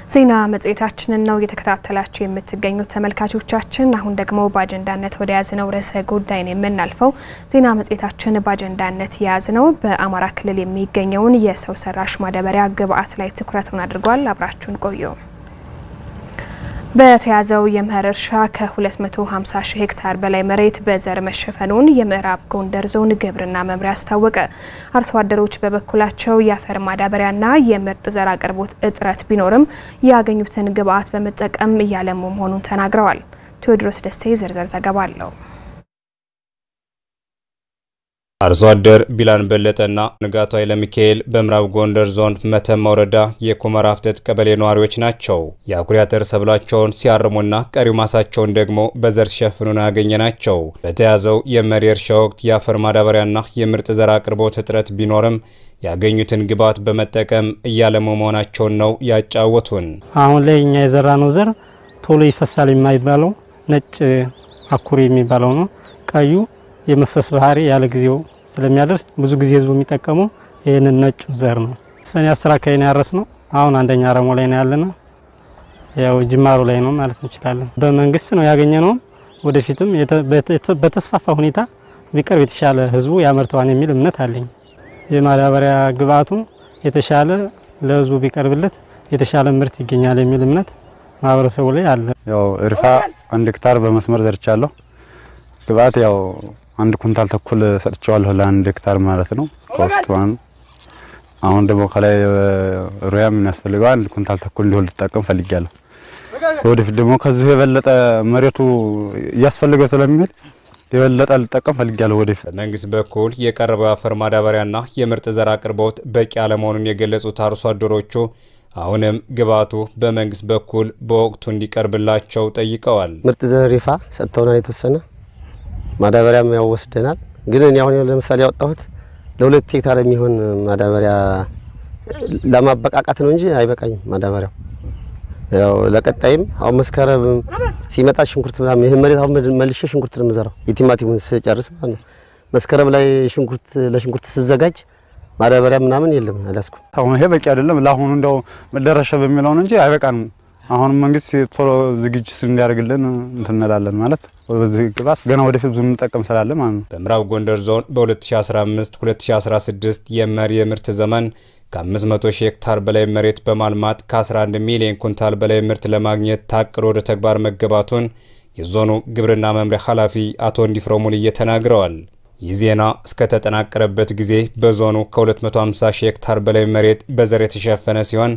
ዜና መጽሔታችንን ነው እየተከታተላችሁ የምትገኙት ተመልካቾቻችን። አሁን ደግሞ በአጀንዳነት ወደ ያዝነው ርዕሰ ጉዳይ ነው የምናልፈው። ዜና መጽሔታችን በአጀንዳነት ያዝነው በአማራ ክልል የሚገኘውን የሰው ሰራሽ ማዳበሪያ ግብአት ላይ ትኩረቱን አድርጓል። አብራችሁን ቆዩ። በተያዘው የመኸር እርሻ ከ250 ሺህ ሄክታር በላይ መሬት በዘር መሸፈኑን የምዕራብ ጎንደር ዞን ግብርና መምሪያ አስታወቀ። አርሶ አደሮች በበኩላቸው የአፈር ማዳበሪያና የምርጥ ዘር አቅርቦት እጥረት ቢኖርም ያገኙትን ግብአት በመጠቀም እያለሙ መሆኑን ተናግረዋል። ቴዎድሮስ ደስቴ ዝርዝር ዘገባ አለው። አርሶ አደር ቢላን በለጠና ንጋቱ ኃይለ ሚካኤል በምዕራብ ጎንደር ዞን መተማ ወረዳ የኩመራ አፍተት ቀበሌ ነዋሪዎች ናቸው። የአኩሪ አተር ሰብላቸውን ሲያርሙና ቀሪው ማሳቸውን ደግሞ በዘር ሲሸፍኑ ያገኘናቸው። በተያዘው የመኸር እርሻ ወቅት የአፈር ማዳበሪያና የምርጥ ዘር አቅርቦት እጥረት ቢኖርም ያገኙትን ግብአት በመጠቀም እያለሙ መሆናቸውን ነው ያጫወቱን። አሁን ላይ እኛ የዘራነው ዘር ቶሎ ይፈሳል የማይባለው ነጭ አኩሪ የሚባለው ነው። ቀዩ የመፍሰስ ባህሪ ያለ ጊዜው ስለሚያደርስ ብዙ ጊዜ ህዝቡ የሚጠቀመው ይሄንን ነጭ ዘር ነው። ሰኔ 10 አካባቢ ነው ያረስነው። አሁን አንደኛ አረሞ ላይ ነው ያለነው። ያው ጅማሩ ላይ ነው ማለት እንችላለን። በመንግስት ነው ያገኘነው። ወደፊትም በተስፋፋ ሁኔታ ቢቀርብ የተሻለ ህዝቡ ያመርተዋል የሚል እምነት አለኝ። የማዳበሪያ ግብአቱ የተሻለ ለህዝቡ ቢቀርብለት የተሻለ ምርት ይገኛል የሚል እምነት ማህበረሰቡ ላይ አለ። ያው እርሻ 1 ሄክታር በመስመር ዘርቻለሁ። ግብአት ያው 1 ኩንታል ተኩል ሰጥቻለሁ ለ1 ሄክታር ማለት ነው። ኮስቷን አሁን ደግሞ ከላይ ሩያም የሚያስፈልገው 1 ኩንታል ተኩል ሊሆን ልጠቀም ፈልጊያለሁ። ወደፊት ደግሞ ከዚህ የበለጠ መሬቱ ያስፈልገው ስለሚል የበለጠ ልጠቀም ፈልጊያለሁ ወደፊት። በመንግስት በኩል የቀረበው አፈር ማዳበሪያና የምርጥ ዘር አቅርቦት በቂ አለመሆኑን የገለጹት አርሶ አደሮቹ አሁንም ግብአቱ በመንግስት በኩል በወቅቱ እንዲቀርብላቸው ጠይቀዋል። ምርጥ ዘር ይፋ ሰጥተውና የተወሰነ ማዳበሪያም ያው ወስደናል። ግን እኔ አሁን ለምሳሌ ያወጣሁት ለ2 ሄክታር የሚሆን ማዳበሪያ ለማበቃቃት ነው እንጂ አይበቃኝም ማዳበሪያው። ያው ለቀጣይም አሁን መስከረም ሲመጣ ሽንኩርት ምናምን ይሄ መሬት አሁን መልሼ ሽንኩርት ነው የምዘራው የቲማቲሙን ስጨርስ ማለት ነው። መስከረም ላይ ለሽንኩርት ሲዘጋጅ ማዳበሪያ ምናምን የለም አላስኩም። አሁን ይሄ በቂ አይደለም። ለአሁኑ እንደው መደረሻ በሚለው ነው እንጂ አይበቃንም። አሁን መንግስት ቶሎ ዝግጅት እንዲያደርግልን እንተናላለን ማለት በዚህ ግብአት ገና ወደፊት ብዙ እንጠቀም ስላለ ማለት ነው። በምዕራብ ጎንደር ዞን በ2015-2016 የመኸር የምርት ዘመን ከ500 ሺህ ሄክታር በላይ መሬት በማልማት ከ11 ሚሊዮን ኩንታል በላይ ምርት ለማግኘት ታቅዶ ወደ ተግባር መገባቱን የዞኑ ግብርና መምሪያ ኃላፊ አቶ እንዲፍረው ሙልዬ ተናግረዋል። ይህ ዜና እስከ ተጠናቀረበት ጊዜ በዞኑ ከ250 ሺህ ሄክታር በላይ መሬት በዘር የተሸፈነ ሲሆን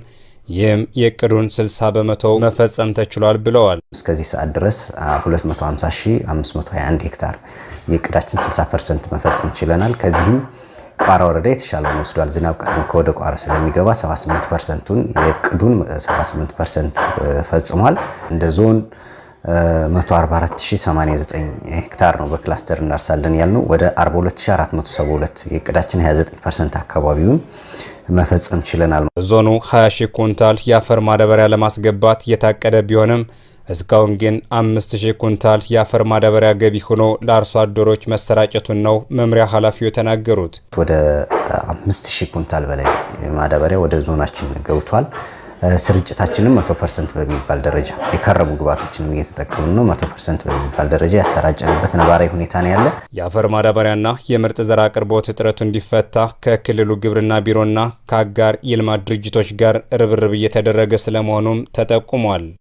ይህም የቅዱን 60% መፈጸም ተችሏል ብለዋል። እስከዚህ ሰዓት ድረስ 250521 ሄክታር የቅዳችን 60% መፈጸም ችለናል። ከዚህም ቋራ ወረዳ የተሻለውን ወስዷል። ዝናብ ከወደ ቋራ ስለሚገባ 78%ን የቅዱን 78% ፈጽሟል። እንደ ዞን 144089 ሄክታር ነው በክላስተር እናርሳለን ያልነው። ወደ 42472 የቅዳችን 29% አካባቢውን መፈጸም ችለናል። ዞኑ 20 ሺህ ኩንታል የአፈር ማዳበሪያ ለማስገባት የታቀደ ቢሆንም እስካሁን ግን 5000 ኩንታል የአፈር ማዳበሪያ ገቢ ሆኖ ለአርሶ አደሮች መሰራጨቱን ነው መምሪያ ኃላፊው የተናገሩት። ወደ 5000 ኩንታል በላይ ማዳበሪያ ወደ ዞናችን ገብቷል። ስርጭታችንም 100% በሚባል ደረጃ የከረሙ ግብአቶችንም እየተጠቀምን ነው። 100% በሚባል ደረጃ ያሰራጨንበት ነባራዊ ሁኔታ ነው ያለ። የአፈር ማዳበሪያና የምርጥ ዘር አቅርቦት እጥረቱ እንዲፈታ ከክልሉ ግብርና ቢሮና ከአጋር የልማት ድርጅቶች ጋር ርብርብ እየተደረገ ስለመሆኑም ተጠቁሟል።